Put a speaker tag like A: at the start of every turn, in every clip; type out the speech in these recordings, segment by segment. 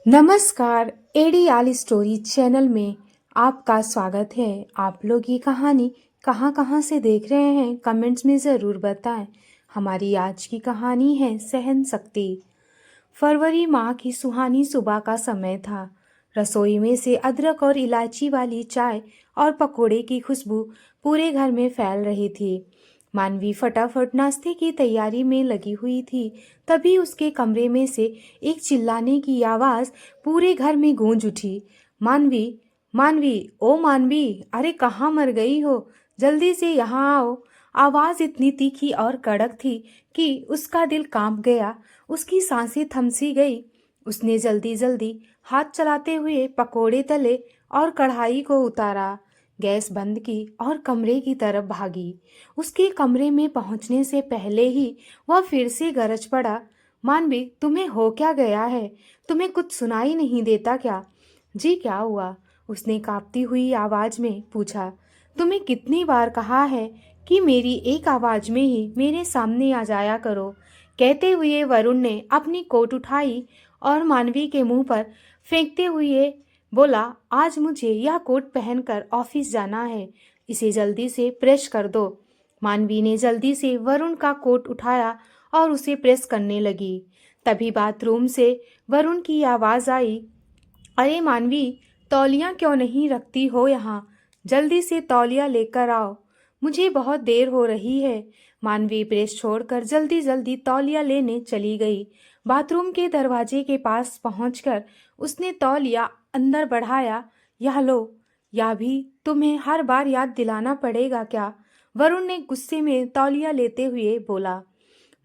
A: नमस्कार। एडीआल story channel में आपका स्वागत है। आप लोग ये कहानी कहाँ कहाँ से देख रहे हैं कमेंट्स में ज़रूर बताएं। हमारी आज की कहानी है सहन शक्ति। फरवरी माह की सुहानी सुबह का समय था। रसोई में से अदरक और इलायची वाली चाय और पकोड़े की खुशबू पूरे घर में फैल रही थी। मानवी फटाफट नाश्ते की तैयारी में लगी हुई थी। तभी उसके कमरे में से एक चिल्लाने की आवाज़ पूरे घर में गूंज उठी। मानवी, मानवी, ओ मानवी, अरे कहाँ मर गई हो? जल्दी से यहाँ आओ। आवाज़ इतनी तीखी और कड़क थी कि उसका दिल कांप गया। उसकी सांसें थम सी गई। उसने जल्दी जल्दी हाथ चलाते हुए पकोड़े तले और कढ़ाई को उतारा, गैस बंद की और कमरे की तरफ भागी। उसके कमरे में पहुंचने से पहले ही वह फिर से गरज पड़ा। मानवी, तुम्हें हो क्या गया है? तुम्हें कुछ सुनाई नहीं देता क्या? जी, क्या हुआ? उसने कांपती हुई आवाज में पूछा। तुम्हें कितनी बार कहा है कि मेरी एक आवाज में ही मेरे सामने आ जाया करो? कहते हुए वरुण ने अपनी कोट उठाई और मानवी के मुंह पर फेंकते हुए बोला, आज मुझे यह कोट पहनकर ऑफिस जाना है। इसे जल्दी से प्रेस कर दो। मानवी ने जल्दी से वरुण का कोट उठाया और उसे प्रेस करने लगी। तभी बाथरूम से वरुण की आवाज आई, अरे मानवी, तौलिया क्यों नहीं रखती हो यहाँ? जल्दी से तौलिया लेकर आओ, मुझे बहुत देर हो रही है। मानवी प्रेस छोड़कर जल्दी जल्दी तौलिया लेने चली गई। बाथरूम के दरवाजे के पास पहुंचकर उसने तौलिया अंदर बढ़ाया। यह लो। या भी तुम्हें हर बार याद दिलाना पड़ेगा क्या? वरुण ने गुस्से में तौलिया लेते हुए बोला।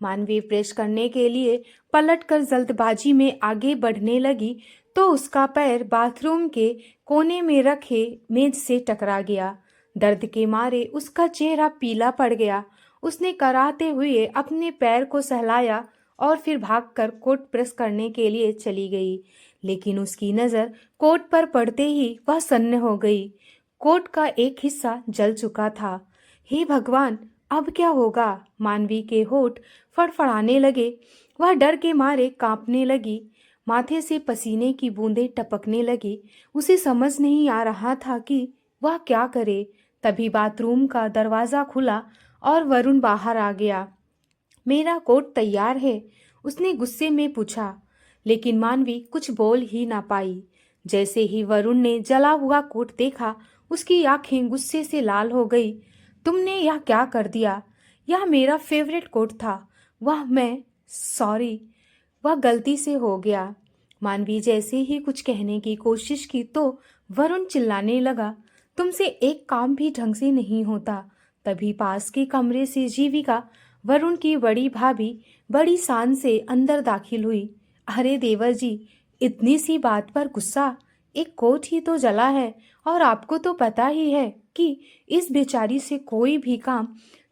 A: मानवी प्रेस करने के लिए पलटकर जल्दबाजी में आगे बढ़ने लगी तो उसका पैर बाथरूम के कोने में रखे मेज से टकरा गया। दर्द के मारे उसका चेहरा पीला पड़ गया। उसने कराहते हुए अपने पैर को सहलाया और फिर भागकर कोट प्रेस करने के लिए चली गई। लेकिन उसकी नज़र कोट पर पड़ते ही वह सन्न हो गई। कोट का एक हिस्सा जल चुका था। हे भगवान, अब क्या होगा? मानवी के होठ फड़फड़ाने लगे। वह डर के मारे कांपने लगी। माथे से पसीने की बूंदें टपकने लगी। उसे समझ नहीं आ रहा था कि वह क्या करे। तभी बाथरूम का दरवाज़ा खुला और वरुण बाहर आ गया। मेरा कोट तैयार है, उसने गुस्से में पूछा। लेकिन मानवी कुछ बोल ही ना पाई। जैसे ही वरुण ने जला हुआ कोट देखा, उसकी आंखें गुस्से से लाल हो गई। तुमने यह क्या कर दिया? यह मेरा फेवरेट कोट था। सॉरी, वह गलती से हो गया। मानवी जैसे ही कुछ कहने की कोशिश की तो वरुण चिल्लाने लगा, तुमसे एक काम भी ढंग से नहीं होता। तभी पास के कमरे से जीविका, वरुण की बड़ी भाभी, बड़ी शान से अंदर दाखिल हुई। अरे देवर जी, इतनी सी बात पर गुस्सा? एक कोट ही तो जला है और आपको तो पता ही है कि इस बेचारी से कोई भी काम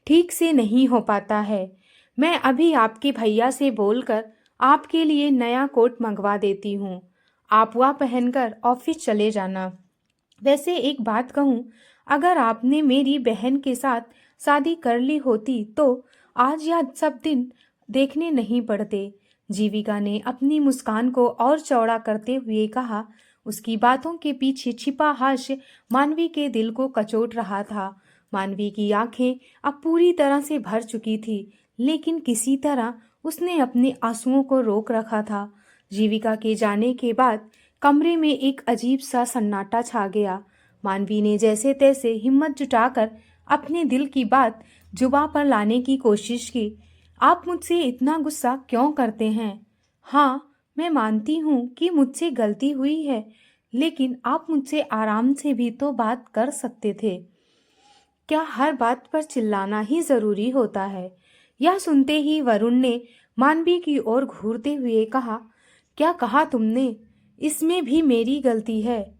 A: ठीक से नहीं हो पाता है। मैं अभी आपके भैया से बोलकर आपके लिए नया कोट मंगवा देती हूँ। आप वह पहनकर ऑफिस चले जाना। वैसे एक बात कहूँ, अगर आपने मेरी बहन के साथ शादी कर ली होती तो आज यह सब दिन देखने नहीं पड़ते। जीविका ने अपनी मुस्कान को और चौड़ा करते हुए कहा। उसकी बातों के पीछे छिपा हास्य मानवी के दिल को कचोट रहा था। मानवी की आंखें अब पूरी तरह से भर चुकी थी, लेकिन किसी तरह उसने अपने आंसुओं को रोक रखा था। जीविका के जाने के बाद कमरे में एक अजीब सा सन्नाटा छा गया। मानवी ने जैसे तैसे हिम्मत जुटाकर अपने दिल की बात जुबां पर लाने की कोशिश की। आप मुझसे इतना गुस्सा क्यों करते हैं? हाँ, मैं मानती हूँ कि मुझसे गलती हुई है, लेकिन आप मुझसे आराम से भी तो बात कर सकते थे। क्या हर बात पर चिल्लाना ही जरूरी होता है? यह सुनते ही वरुण ने मानवी की ओर घूरते हुए कहा, क्या कहा तुमने? इसमें भी मेरी गलती है?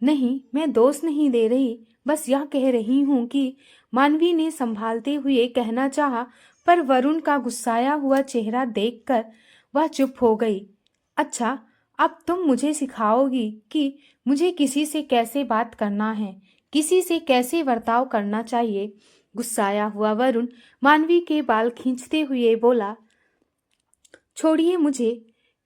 A: नहीं, मैं दोष नहीं दे रही, बस यह कह रही हूँ कि मानवी ने संभालते हुए कहना चाहा, पर वरुण का गुस्साया हुआ चेहरा देखकर वह चुप हो गई। अच्छा, अब तुम मुझे सिखाओगी कि मुझे किसी से कैसे बात करना है, किसी से कैसे बर्ताव करना चाहिए। गुस्साया हुआ वरुण मानवी के बाल खींचते हुए बोला, छोड़िए मुझे,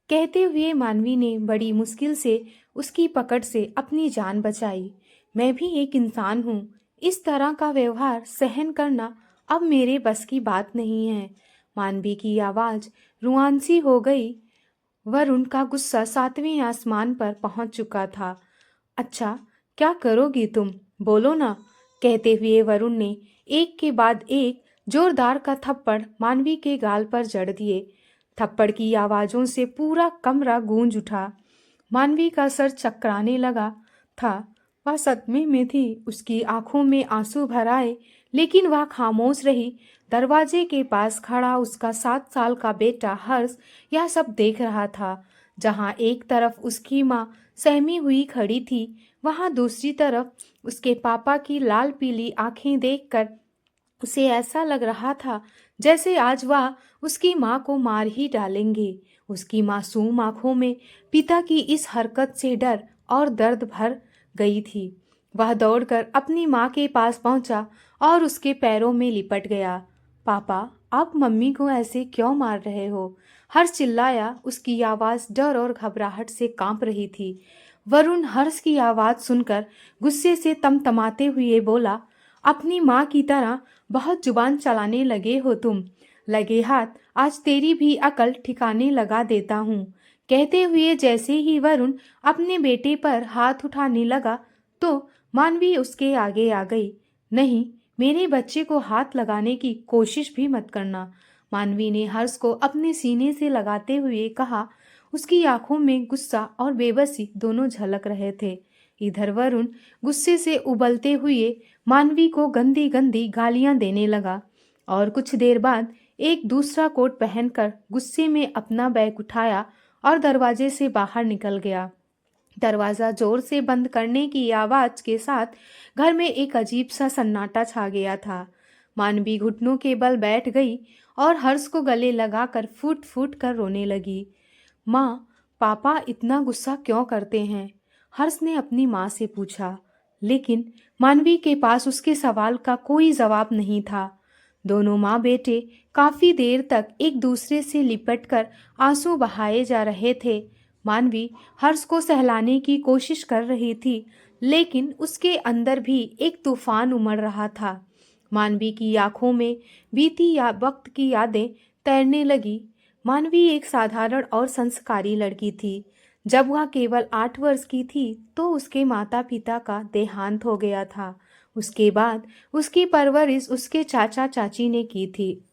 A: कहते हुए मानवी ने बड़ी मुश्किल से उसकी पकड़ से अपनी जान बचाई। मैं भी एक इंसान हूँ। इस तरह का व्यवहार सहन करना अब मेरे बस की बात नहीं है। मानवी की आवाज़ रुआंसी हो गई। वरुण का गुस्सा सातवें आसमान पर पहुंच चुका था। अच्छा, क्या करोगी तुम? बोलो ना। कहते हुए वरुण ने एक के बाद एक जोरदार का थप्पड़ मानवी के गाल पर जड़ दिए। थप्पड़ की आवाज़ों से पूरा कमरा गूंज उठा। मानवी का सर चकराने लगा था। वह सदमे में थी। उसकी आंखों में आंसू भर आए, लेकिन वह खामोश रही। दरवाजे के पास खड़ा उसका 7 साल का बेटा हर्ष यह सब देख रहा था। जहाँ एक तरफ उसकी माँ सहमी हुई खड़ी थी, वहाँ दूसरी तरफ उसके पापा की लाल पीली आंखें देखकर उसे ऐसा लग रहा था जैसे आज वह उसकी माँ को मार ही डालेंगे। उसकी मासूम आंखों में पिता की इस हरकत से डर और दर्द भर गई थी। वह दौड़कर अपनी माँ के पास पहुंचा और उसके पैरों में लिपट गया। पापा, आप मम्मी को ऐसे क्यों मार रहे हो? हर्ष चिल्लाया। उसकी आवाज़ डर और घबराहट से कांप रही थी। वरुण हर्ष की आवाज़ सुनकर गुस्से से तमतमाते हुए बोला, अपनी माँ की तरह बहुत जुबान चलाने लगे हो तुम। लगे हाथ, आज तेरी भी अकल ठिकाने लगा देता हूँ। कहते हुए जैसे ही वरुण अपने बेटे पर हाथ उठाने लगा तो मानवी उसके आगे आ गई। नहीं, मेरे बच्चे को हाथ लगाने की कोशिश भी मत करना। मानवी ने हर्ष को अपने सीने से लगाते हुए कहा। उसकी आंखों में गुस्सा और बेबसी दोनों झलक रहे थे। इधर वरुण गुस्से से उबलते हुए मानवी को गंदी गंदी गालियां देने लगा और कुछ देर बाद एक दूसरा कोट पहनकर गुस्से में अपना बैग उठाया और दरवाजे से बाहर निकल गया। दरवाज़ा जोर से बंद करने की आवाज़ के साथ घर में एक अजीब सा सन्नाटा छा गया था। मानवी घुटनों के बल बैठ गई और हर्ष को गले लगाकर फूट फूट कर रोने लगी। माँ, पापा इतना गुस्सा क्यों करते हैं? हर्ष ने अपनी माँ से पूछा, लेकिन मानवी के पास उसके सवाल का कोई जवाब नहीं था। दोनों माँ बेटे काफी देर तक एक दूसरे से लिपटकर आंसू बहाए जा रहे थे। मानवी हर्ष को सहलाने की कोशिश कर रही थी, लेकिन उसके अंदर भी एक तूफान उमड़ रहा था। मानवी की आंखों में बीती या वक्त की यादें तैरने लगी। मानवी एक साधारण और संस्कारी लड़की थी। जब वह केवल 8 वर्ष की थी तो उसके माता पिता का देहांत हो गया था। उसके बाद उसकी परवरिश उसके चाचा चाची ने की थी।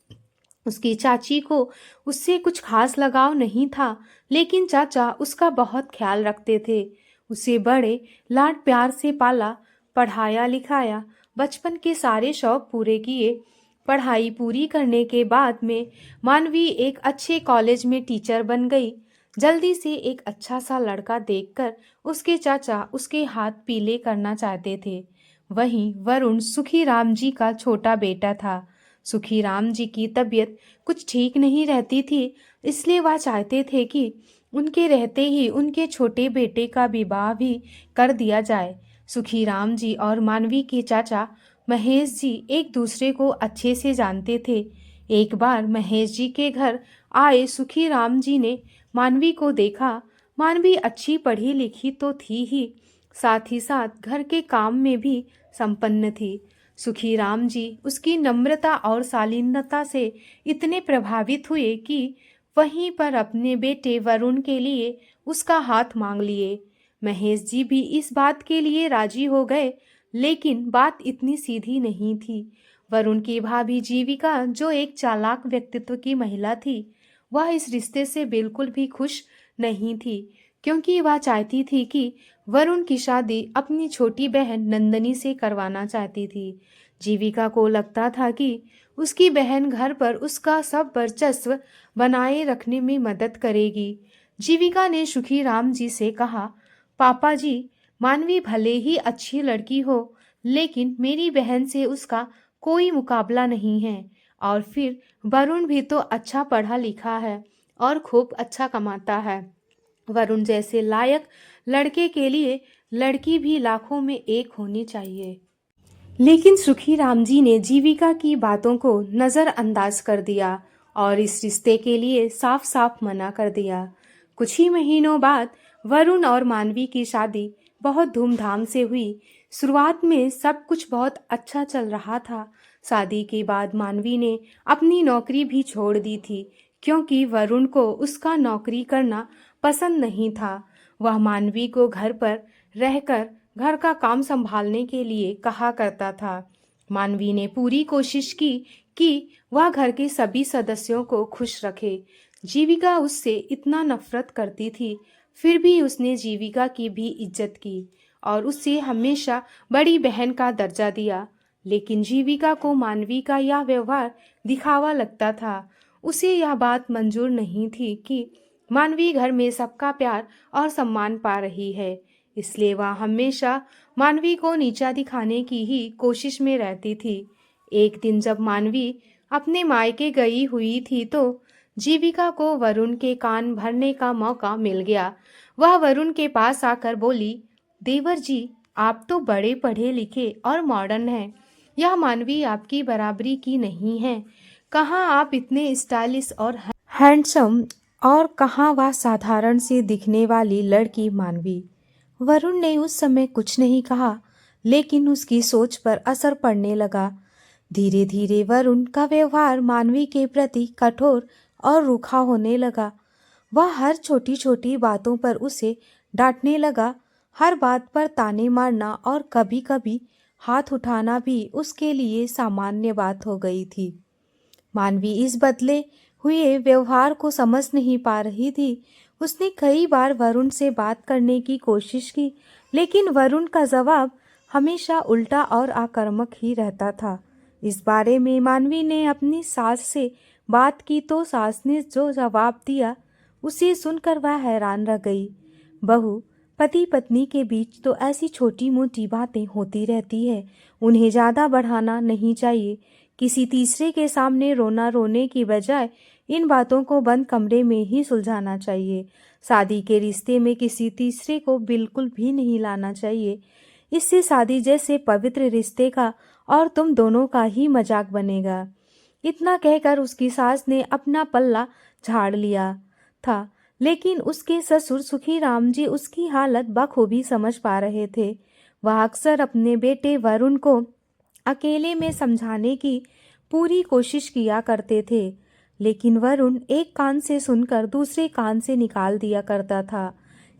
A: उसकी चाची को उससे कुछ खास लगाव नहीं था, लेकिन चाचा उसका बहुत ख्याल रखते थे। उसे बड़े लाड प्यार से पाला, पढ़ाया लिखाया, बचपन के सारे शौक पूरे किए। पढ़ाई पूरी करने के बाद में मानवी एक अच्छे कॉलेज में टीचर बन गई। जल्दी से एक अच्छा सा लड़का देखकर उसके चाचा उसके हाथ पीले करना चाहते थे। वहीं वरुण सुखीराम जी का छोटा बेटा था। सुखीराम जी की तबीयत कुछ ठीक नहीं रहती थी, इसलिए वह चाहते थे कि उनके रहते ही उनके छोटे बेटे का विवाह भी कर दिया जाए। सुखीराम जी और मानवी के चाचा महेश जी एक दूसरे को अच्छे से जानते थे। एक बार महेश जी के घर आए सुखीराम जी ने मानवी को देखा। मानवी अच्छी पढ़ी लिखी तो थी ही, साथ ही साथ घर के काम में भी संपन्न थी। सुखीराम जी उसकी नम्रता और शालीनता से इतने प्रभावित हुए कि वहीं पर अपने बेटे वरुण के लिए उसका हाथ मांग लिए। महेश जी भी इस बात के लिए राजी हो गए, लेकिन बात इतनी सीधी नहीं थी। वरुण की भाभी जीविका, जो एक चालाक व्यक्तित्व की महिला थी, वह इस रिश्ते से बिल्कुल भी खुश नहीं थी, क्योंकि वह चाहती थी कि वरुण की शादी अपनी छोटी बहन नंदनी से करवाना चाहती थी। जीविका को लगता था कि उसकी बहन घर पर उसका सब वर्चस्व बनाए रखने में मदद करेगी। जीविका ने सुखीराम जी से कहा, पापा जी, मानवी भले ही अच्छी लड़की हो, लेकिन मेरी बहन से उसका कोई मुकाबला नहीं है। और फिर वरुण भी तो अच्छा पढ़ा लिखा है और खूब अच्छा कमाता है। वरुण जैसे लायक लड़के के लिए लड़की भी लाखों में एक होनी चाहिए। लेकिन सुखीराम जी ने जीविका की बातों को नज़रअंदाज कर दिया और इस रिश्ते के लिए साफ साफ मना कर दिया। कुछ ही महीनों बाद वरुण और मानवी की शादी बहुत धूमधाम से हुई। शुरुआत में सब कुछ बहुत अच्छा चल रहा था। शादी के बाद मानवी ने अपनी नौकरी भी छोड़ दी थी, क्योंकि वरुण को उसका नौकरी करना पसंद नहीं था। वह मानवी को घर पर रहकर घर का काम संभालने के लिए कहा करता था। मानवी ने पूरी कोशिश की कि वह घर के सभी सदस्यों को खुश रखे। जीविका उससे इतना नफरत करती थी, फिर भी उसने जीविका की भी इज्जत की और उसे हमेशा बड़ी बहन का दर्जा दिया। लेकिन जीविका को मानवी का यह व्यवहार दिखावा लगता था। उसे यह बात मंजूर नहीं थी कि मानवी घर में सबका प्यार और सम्मान पा रही है, इसलिए वह हमेशा मानवी को नीचा दिखाने की ही कोशिश में रहती थी। एक दिन जब मानवी अपने मायके गई हुई थी तो जीविका को वरुण के कान भरने का मौका मिल गया। वह वरुण के पास आकर बोली, देवर जी, आप तो बड़े पढ़े लिखे और मॉडर्न हैं। यह मानवी आपकी बराबरी की नहीं है। कहाँ आप इतने स्टाइलिश और हैंडसम और कहाँ वह साधारण सी दिखने वाली लड़की मानवी। वरुण ने उस समय कुछ नहीं कहा, लेकिन उसकी सोच पर असर पड़ने लगा। धीरे धीरे वरुण का व्यवहार मानवी के प्रति कठोर और रूखा होने लगा। वह हर छोटी छोटी बातों पर उसे डांटने लगा। हर बात पर ताने मारना और कभी कभी हाथ उठाना भी उसके लिए सामान्य बात हो गई थी। मानवी इस बदले हुए व्यवहार को समझ नहीं पा रही थी। उसने कई बार वरुण से बात करने की कोशिश की, लेकिन वरुण का जवाब हमेशा उल्टा और आक्रामक ही रहता था। इस बारे में मानवी ने अपनी सास से बात की तो सास ने जो जवाब दिया उसे सुनकर वह हैरान रह गई। बहू पति पत्नी के बीच तो ऐसी छोटी मोटी बातें होती रहती है, उन्हें ज़्यादा बढ़ाना नहीं चाहिए। किसी तीसरे के सामने रोना रोने की बजाय इन बातों को बंद कमरे में ही सुलझाना चाहिए। शादी के रिश्ते में किसी तीसरे को बिल्कुल भी नहीं लाना चाहिए। इससे शादी जैसे पवित्र रिश्ते का और तुम दोनों का ही मजाक बनेगा। इतना कहकर उसकी सास ने अपना पल्ला झाड़ लिया था, लेकिन उसके ससुर सुखीराम जी उसकी हालत बखूबी समझ पा रहे थे। वह अक्सर अपने बेटे वरुण को अकेले में समझाने की पूरी कोशिश किया करते थे, लेकिन वरुण एक कान से सुनकर दूसरे कान से निकाल दिया करता था।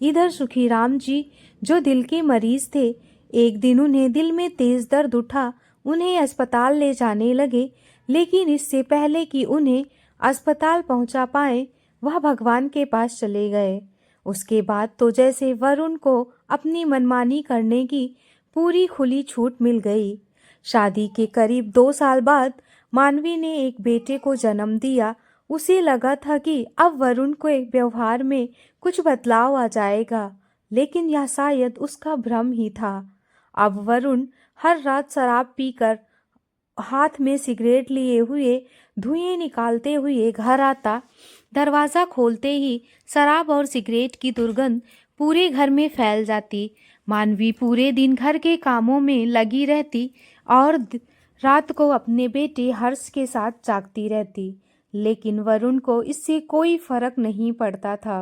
A: इधर सुखीराम जी जो दिल के मरीज थे, एक दिन उन्हें दिल में तेज दर्द उठा। उन्हें अस्पताल ले जाने लगे, लेकिन इससे पहले कि उन्हें अस्पताल पहुंचा पाए वह भगवान के पास चले गए। उसके बाद तो जैसे वरुण को अपनी मनमानी करने की पूरी खुली छूट मिल गई। शादी के करीब 2 साल बाद मानवी ने एक बेटे को जन्म दिया। उसे लगा था कि अब वरुण को एक व्यवहार में कुछ बदलाव आ जाएगा, लेकिन यह शायद उसका भ्रम ही था। अब वरुण हर रात शराब पीकर हाथ में सिगरेट लिए हुए धुएं निकालते हुए घर आता। दरवाज़ा खोलते ही शराब और सिगरेट की दुर्गंध पूरे घर में फैल जाती। मानवी पूरे दिन घर के कामों में लगी रहती और रात को अपने बेटे हर्ष के साथ जागती रहती, लेकिन वरुण को इससे कोई फर्क नहीं पड़ता था।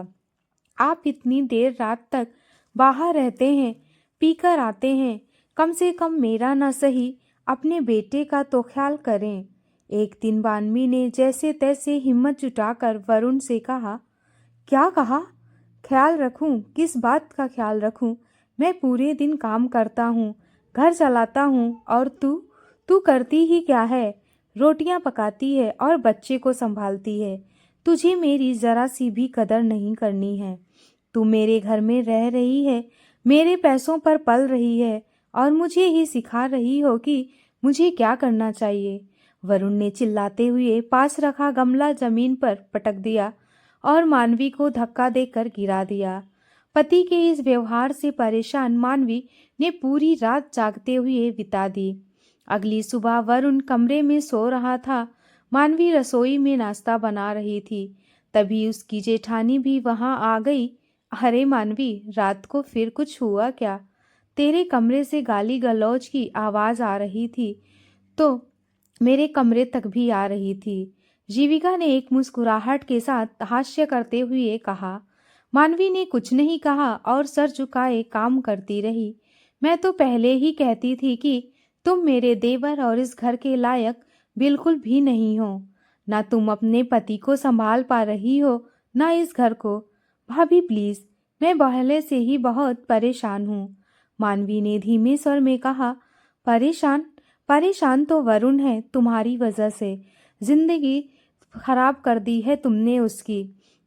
A: आप इतनी देर रात तक बाहर रहते हैं, पीकर आते हैं, कम से कम मेरा ना सही अपने बेटे का तो ख्याल करें। एक दिन मानवी ने जैसे तैसे हिम्मत जुटाकर वरुण से कहा। क्या कहा? ख्याल रखूं? किस बात का ख्याल रखूं? मैं पूरे दिन काम करता हूँ, घर चलाता हूँ, और तू करती ही क्या है? रोटियां पकाती है और बच्चे को संभालती है। तुझे मेरी जरा सी भी कदर नहीं करनी है। तू मेरे घर में रह रही है, मेरे पैसों पर पल रही है और मुझे ही सिखा रही हो कि मुझे क्या करना चाहिए। वरुण ने चिल्लाते हुए पास रखा गमला जमीन पर पटक दिया और मानवी को धक्का देकर गिरा दिया। पति के इस व्यवहार से परेशान मानवी ने पूरी रात जागते हुए बिता दी। अगली सुबह वरुण कमरे में सो रहा था। मानवी रसोई में नाश्ता बना रही थी। तभी उसकी जेठानी भी वहां आ गई। अरे मानवी, रात को फिर कुछ हुआ क्या? तेरे कमरे से गाली गलौज की आवाज आ रही थी तो मेरे कमरे तक भी आ रही थी। जीविका ने एक मुस्कुराहट के साथ हास्य करते हुए कहा। मानवी ने कुछ नहीं कहा और सर झुकाए काम करती रही। मैं तो पहले ही कहती थी कि तुम मेरे देवर और इस घर के लायक बिल्कुल भी नहीं हो। ना तुम अपने पति को संभाल पा रही हो, ना इस घर को। भाभी प्लीज, मैं पहले से ही बहुत परेशान हूँ। मानवी ने धीमे स्वर में कहा। परेशान? परेशान तो वरुण है, तुम्हारी वजह से। जिंदगी खराब कर दी है तुमने उसकी,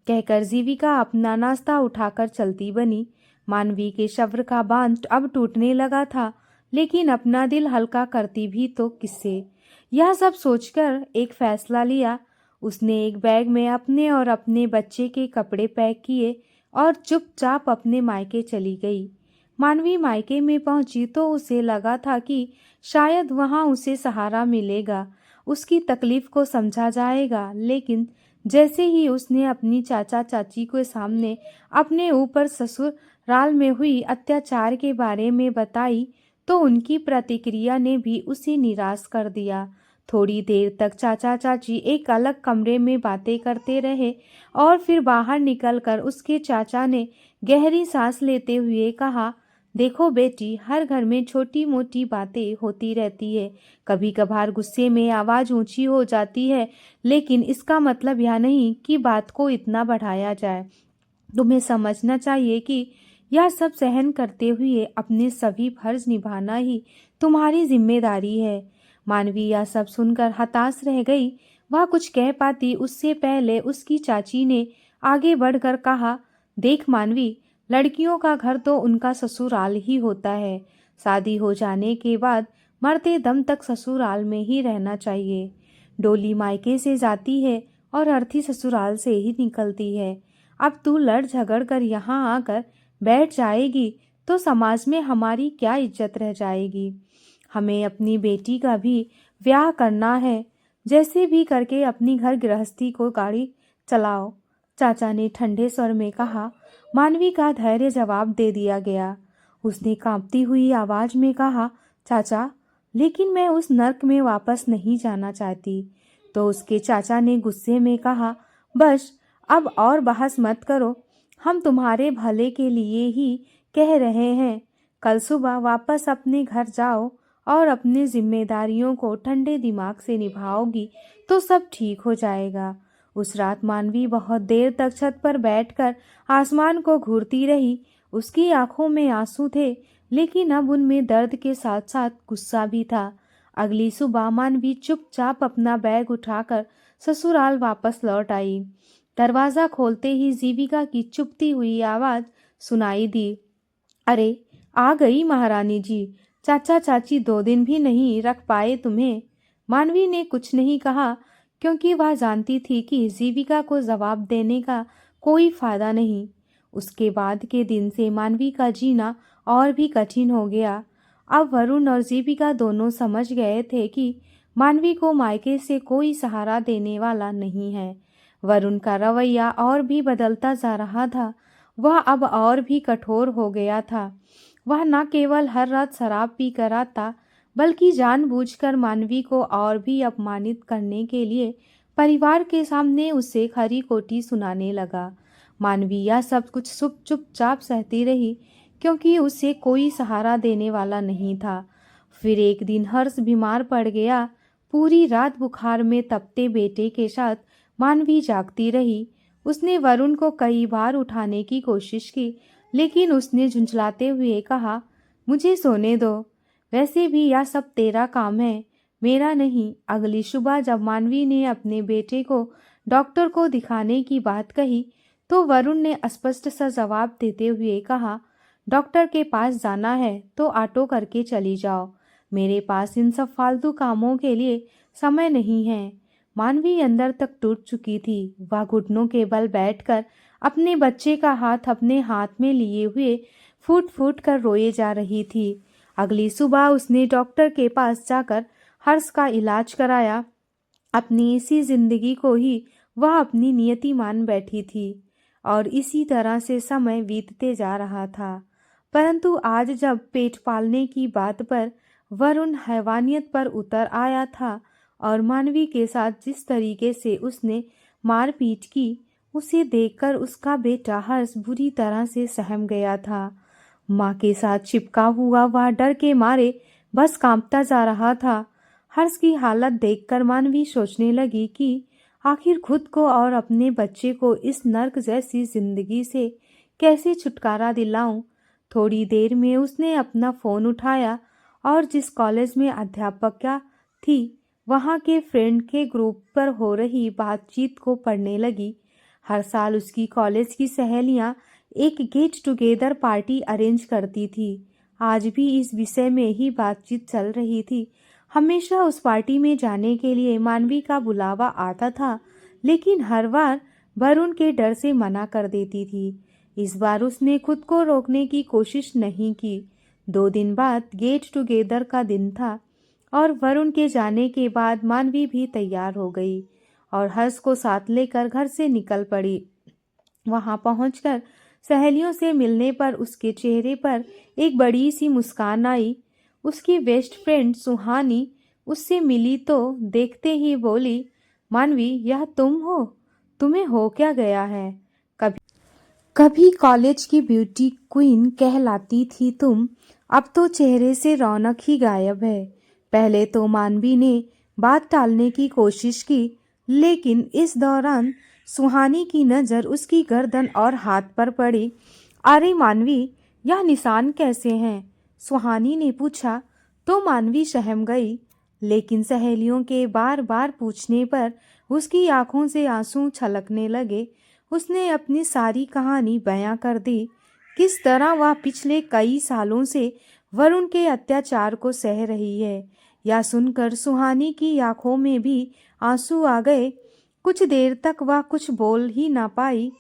A: कहकर जीविका अपना नाश्ता उठाकर चलती बनी। मानवी के सब्र का बांध अब टूटने लगा था, लेकिन अपना दिल हल्का करती भी तो किससे। यह सब सोचकर एक फैसला लिया। उसने एक बैग में अपने और अपने बच्चे के कपड़े पैक किए और चुपचाप अपने मायके चली गई। मानवी मायके में पहुंची तो उसे लगा था कि शायद वहां उसे सहारा मिलेगा, उसकी तकलीफ को समझा जाएगा। लेकिन जैसे ही उसने अपनी चाचा चाची के सामने अपने ऊपर ससुराल में हुई अत्याचार के बारे में बताई, तो उनकी प्रतिक्रिया ने भी उसे निराश कर दिया। थोड़ी देर तक चाचा चाची एक अलग कमरे में बातें करते रहे और फिर बाहर निकलकर उसके चाचा ने गहरी सांस लेते हुए कहा, देखो बेटी, हर घर में छोटी मोटी बातें होती रहती है। कभी कभार गुस्से में आवाज ऊंची हो जाती है, लेकिन इसका मतलब यह नहीं कि बात को इतना बढ़ाया जाए। तुम्हें समझना चाहिए कि यह सब सहन करते हुए अपने सभी फर्ज निभाना ही तुम्हारी जिम्मेदारी है। मानवी यह सब सुनकर हताश रह गई। वह कुछ कह पाती उससे पहले उसकी चाची ने आगे बढ़कर कहा, देख मानवी, लड़कियों का घर तो उनका ससुराल ही होता है। शादी हो जाने के बाद मरते दम तक ससुराल में ही रहना चाहिए। डोली मायके से जाती है और अर्थी ससुराल से ही निकलती है। अब तू लड़ झगड़ कर यहाँ आकर बैठ जाएगी तो समाज में हमारी क्या इज्जत रह जाएगी। हमें अपनी बेटी का भी ब्याह करना है, जैसे भी करके अपनी घर गृहस्थी को गाड़ी चलाओ, चाचा ने ठंडे स्वर में कहा। मानवी का धैर्य जवाब दे दिया गया। उसने कांपती हुई आवाज में कहा, चाचा, लेकिन मैं उस नर्क में वापस नहीं जाना चाहती। तो उसके चाचा ने गुस्से में कहा, बस अब और बहस मत करो, हम तुम्हारे भले के लिए ही कह रहे हैं। कल सुबह वापस अपने घर जाओ और अपनी जिम्मेदारियों को ठंडे दिमाग से निभाओगी तो सब ठीक हो जाएगा। उस रात मानवी बहुत देर तक छत पर बैठकर आसमान को घूरती रही। उसकी आंखों में आंसू थे, लेकिन अब उनमें दर्द के साथ साथ गुस्सा भी था। अगली सुबह मानवी चुपचाप अपना बैग उठाकर ससुराल वापस लौट आई। दरवाजा खोलते ही जीविका की चुपती हुई आवाज सुनाई दी, अरे आ गई महारानी जी, चाचा चाची 2 दिन भी नहीं रख पाए तुम्हें। मानवी ने कुछ नहीं कहा, क्योंकि वह जानती थी कि जीविका को जवाब देने का कोई फायदा नहीं। उसके बाद के दिन से मानवी का जीना और भी कठिन हो गया। अब वरुण और जीविका दोनों समझ गए थे कि मानवी को मायके से कोई सहारा देने वाला नहीं है। वरुण का रवैया और भी बदलता जा रहा था। वह अब और भी कठोर हो गया था। वह न केवल हर रात शराब पी कर आता, बल्कि जानबूझकर मानवी को और भी अपमानित करने के लिए परिवार के सामने उसे खरी खोटी सुनाने लगा। मानवी यह सब कुछ चुपचाप सहती रही, क्योंकि उसे कोई सहारा देने वाला नहीं था। फिर एक दिन हर्ष बीमार पड़ गया। पूरी रात बुखार में तपते बेटे के साथ मानवी जागती रही। उसने वरुण को कई बार उठाने की कोशिश की, लेकिन उसने झुंझलाते हुए कहा, मुझे सोने दो, वैसे भी यह सब तेरा काम है, मेरा नहीं। अगली सुबह जब मानवी ने अपने बेटे को डॉक्टर को दिखाने की बात कही, तो वरुण ने स्पष्ट सा जवाब देते हुए कहा, डॉक्टर के पास जाना है तो ऑटो करके चली जाओ, मेरे पास इन सब फालतू कामों के लिए समय नहीं है। मानवी अंदर तक टूट चुकी थी। वह घुटनों के बल बैठकर अपने बच्चे का हाथ अपने हाथ में लिए हुए फूट फूट कर रोए जा रही थी। अगली सुबह उसने डॉक्टर के पास जाकर हर्ष का इलाज कराया। अपनी इसी जिंदगी को ही वह अपनी नियति मान बैठी थी और इसी तरह से समय बीतते जा रहा था। परंतु आज जब पेट पालने की बात पर वरुण हैवानियत पर उतर आया था और मानवी के साथ जिस तरीके से उसने मारपीट की, उसे देखकर उसका बेटा हर्ष बुरी तरह से सहम गया था। माँ के साथ चिपका हुआ वह डर के मारे बस कांपता जा रहा था। हर्ष की हालत देखकर मानवी सोचने लगी कि आखिर खुद को और अपने बच्चे को इस नर्क जैसी जिंदगी से कैसे छुटकारा दिलाऊं। थोड़ी देर में उसने अपना फ़ोन उठाया और जिस कॉलेज में अध्यापका थी वहाँ के फ्रेंड के ग्रुप पर हो रही बातचीत को पढ़ने लगी। हर साल उसकी कॉलेज की सहेलियाँ एक गेट टुगेदर पार्टी अरेंज करती थी। आज भी इस विषय में ही बातचीत चल रही थी। हमेशा उस पार्टी में जाने के लिए मानवी का बुलावा आता था, लेकिन हर बार वरुण के डर से मना कर देती थी। इस बार उसने खुद को रोकने की कोशिश नहीं की। 2 दिन बाद गेट टुगेदर का दिन था और वरुण के जाने के बाद मानवी भी तैयार हो गई और हर्ष को साथ लेकर घर से निकल पड़ी। वहां पहुंचकर सहेलियों से मिलने पर उसके चेहरे पर एक बड़ी सी मुस्कान आई। उसकी बेस्ट फ्रेंड सुहानी उससे मिली तो देखते ही बोली, मानवी यह तुम हो? तुम्हें हो क्या गया है? कभी कभी कॉलेज की ब्यूटी क्वीन कहलाती थी तुम, अब तो चेहरे से रौनक ही गायब है। पहले तो मानवी ने बात टालने की कोशिश की, लेकिन इस दौरान सुहानी की नज़र उसकी गर्दन और हाथ पर पड़ी। अरे मानवी, यह निशान कैसे हैं? सुहानी ने पूछा तो मानवी सहम गई, लेकिन सहेलियों के बार बार पूछने पर उसकी आंखों से आंसू छलकने लगे। उसने अपनी सारी कहानी बयां कर दी, किस तरह वह पिछले कई सालों से वरुण के अत्याचार को सह रही है। यह सुनकर सुहानी की आंखों में भी आंसू आ गए। कुछ देर तक वह कुछ बोल ही ना पाई,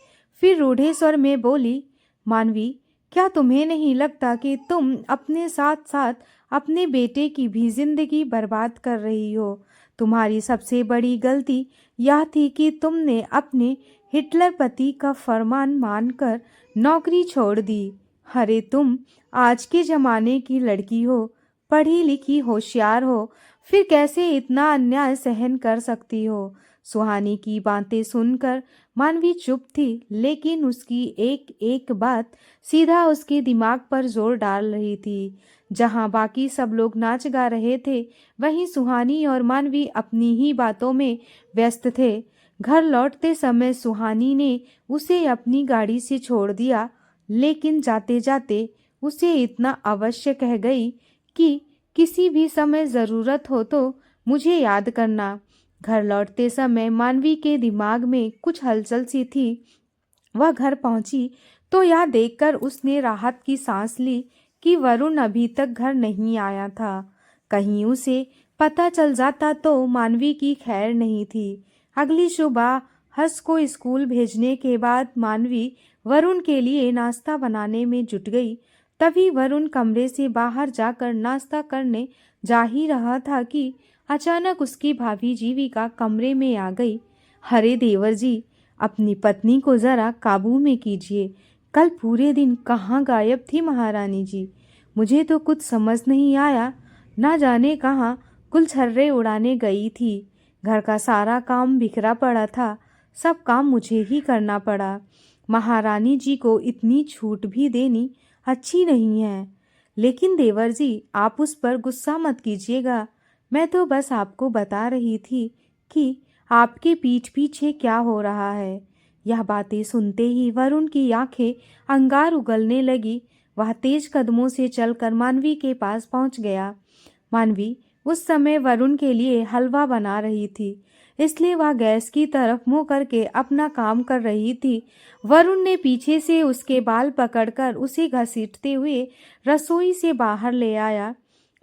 A: फिर रूढ़े स्वर में बोली, मानवी क्या तुम्हें नहीं लगता कि तुम अपने साथ साथ अपने बेटे की भी जिंदगी बर्बाद कर रही हो? तुम्हारी सबसे बड़ी गलती यह थी कि तुमने अपने हिटलर पति का फरमान मानकर नौकरी छोड़ दी। अरे तुम आज के ज़माने की लड़की हो, पढ़ी लिखी होशियार हो, फिर कैसे इतना अन्याय सहन कर सकती हो? सुहानी की बातें सुनकर मानवी चुप थी, लेकिन उसकी एक एक बात सीधा उसके दिमाग पर जोर डाल रही थी। जहां बाकी सब लोग नाच गा रहे थे, वहीं सुहानी और मानवी अपनी ही बातों में व्यस्त थे। घर लौटते समय सुहानी ने उसे अपनी गाड़ी से छोड़ दिया, लेकिन जाते जाते उसे इतना अवश्य कह गई कि किसी भी समय ज़रूरत हो तो मुझे याद करना। घर लौटते समय मानवी के दिमाग में कुछ हलचल सी थी। वह घर पहुंची तो यह देखकर उसने राहत की सांस ली कि वरुण अभी तक घर नहीं आया था। कहीं उसे पता चल जाता तो मानवी की खैर नहीं थी। अगली सुबह हर्ष को स्कूल भेजने के बाद मानवी वरुण के लिए नाश्ता बनाने में जुट गई। तभी वरुण कमरे से बाहर जाकर नाश्ता करने जा ही रहा था कि अचानक उसकी भाभी जीविका कमरे में आ गई। अरे देवर जी, अपनी पत्नी को जरा काबू में कीजिए। कल पूरे दिन कहाँ गायब थी महारानी जी? मुझे तो कुछ समझ नहीं आया, ना जाने कहाँ गुलछर्रे उड़ाने गई थी। घर का सारा काम बिखरा पड़ा था, सब काम मुझे ही करना पड़ा। महारानी जी को इतनी छूट भी देनी अच्छी नहीं है। लेकिन देवर जी, आप उस पर गुस्सा मत कीजिएगा। मैं तो बस आपको बता रही थी कि आपके पीठ पीछे क्या हो रहा है। यह बातें सुनते ही वरुण की आंखें अंगार उगलने लगी। वह तेज कदमों से चलकर मानवी के पास पहुंच गया। मानवी उस समय वरुण के लिए हलवा बना रही थी, इसलिए वह गैस की तरफ मुंह करके अपना काम कर रही थी। वरुण ने पीछे से उसके बाल पकड़कर उसे घसीटते हुए रसोई से बाहर ले आया।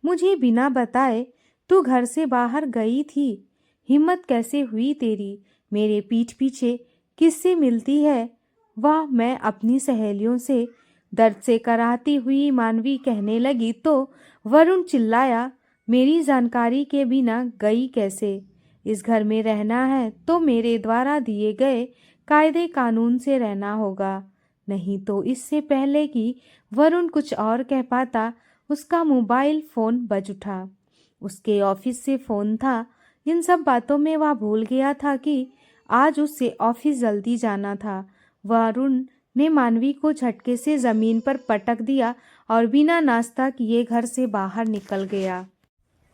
A: मुझे बिना बताए तू घर से बाहर गई थी? हिम्मत कैसे हुई तेरी मेरे पीठ पीछे किससे मिलती है? वह मैं अपनी सहेलियों से, दर्द से कराहती हुई मानवी कहने लगी तो वरुण चिल्लाया, मेरी जानकारी के बिना गई कैसे? इस घर में रहना है तो मेरे द्वारा दिए गए कायदे कानून से रहना होगा। नहीं तो इससे पहले कि वरुण कुछ और कह पाता, उसका मोबाइल फ़ोन बज उठा। उसके ऑफिस से फ़ोन था। इन सब बातों में वह भूल गया था कि आज उससे ऑफिस जल्दी जाना था। वरुण ने मानवी को झटके से जमीन पर पटक दिया और बिना नाश्ता किए घर से बाहर निकल गया।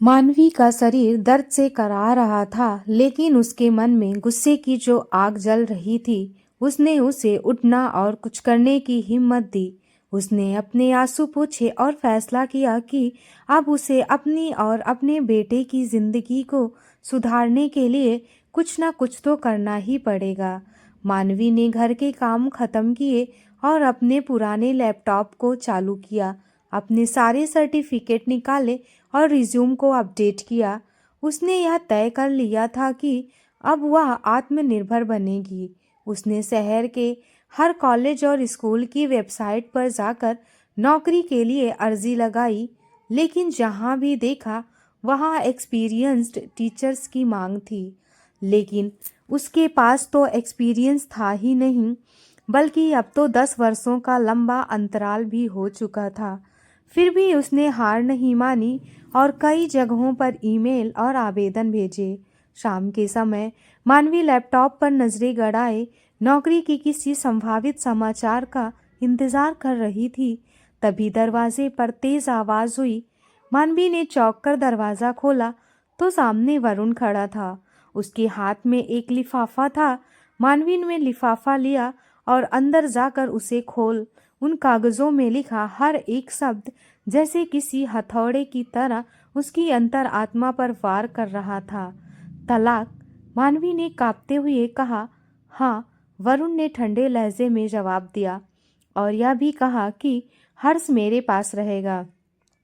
A: मानवी का शरीर दर्द से कराह रहा था, लेकिन उसके मन में गुस्से की जो आग जल रही थी, उसने उसे उठना और कुछ करने की हिम्मत दी। उसने अपने आंसू पोंछे और फैसला किया कि अब उसे अपनी और अपने बेटे की जिंदगी को सुधारने के लिए कुछ ना कुछ तो करना ही पड़ेगा। मानवी ने घर के काम खत्म किए और अपने पुराने लैपटॉप को चालू किया, अपने सारे सर्टिफिकेट निकाले और रिज्यूम को अपडेट किया। उसने यह तय कर लिया था कि अब वह आत्मनिर्भर बनेगी। उसने शहर के हर कॉलेज और स्कूल की वेबसाइट पर जाकर नौकरी के लिए अर्जी लगाई, लेकिन जहां भी देखा वहां एक्सपीरियंस्ड टीचर्स की मांग थी। लेकिन उसके पास तो एक्सपीरियंस था ही नहीं, बल्कि अब तो 10 वर्षों का लंबा अंतराल भी हो चुका था। फिर भी उसने हार नहीं मानी और कई जगहों पर ईमेल और आवेदन भेजे। शाम के समय मानवी लैपटॉप पर नजरें गड़ाए नौकरी के किसी संभावित समाचार का इंतजार कर रही थी। तभी दरवाजे पर तेज आवाज हुई। मानवी ने चौंक कर दरवाजा खोला तो सामने वरुण खड़ा था। उसके हाथ में एक लिफाफा था। मानवी ने लिफाफा लिया और अंदर जाकर उसे खोल उन कागजों में लिखा हर एक शब्द जैसे किसी हथौड़े की तरह उसकी अंतरात्मा पर वार कर रहा था। तलाक, मानवी ने कांपते हुए कहा। हाँ, वरुण ने ठंडे लहजे में जवाब दिया, और यह भी कहा कि हर्ष मेरे पास रहेगा